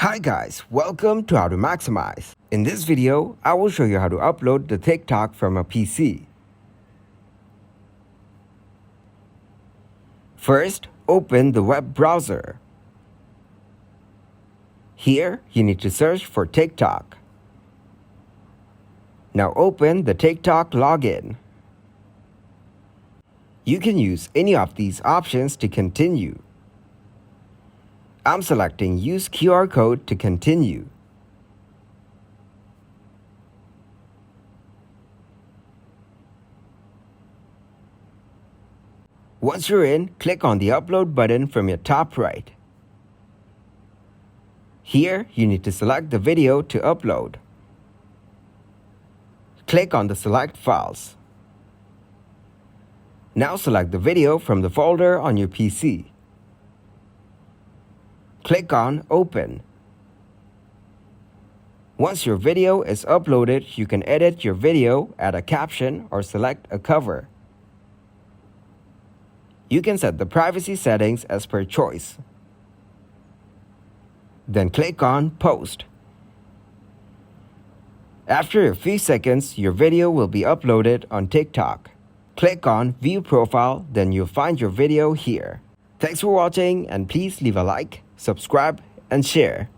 Hi guys, welcome to How to Maximize. In this video, I will show you how to upload the TikTok from a PC. First, open the web browser. Here, you need to search for TikTok. Now open the TikTok login. You can use any of these options to continue. I'm selecting Use QR Code to continue. Once you're in, click on the Upload button from your top right. Here, you need to select the video to upload. Click on the Select Files. Now select the video from the folder on your PC. Click on Open. Once your video is uploaded, you can edit your video, add a caption, or select a cover. You can set the privacy settings as per choice. Then click on Post. After a few seconds, your video will be uploaded on TikTok. Click on View Profile, then you'll find your video here. Thanks for watching, and please leave a like, subscribe, and share.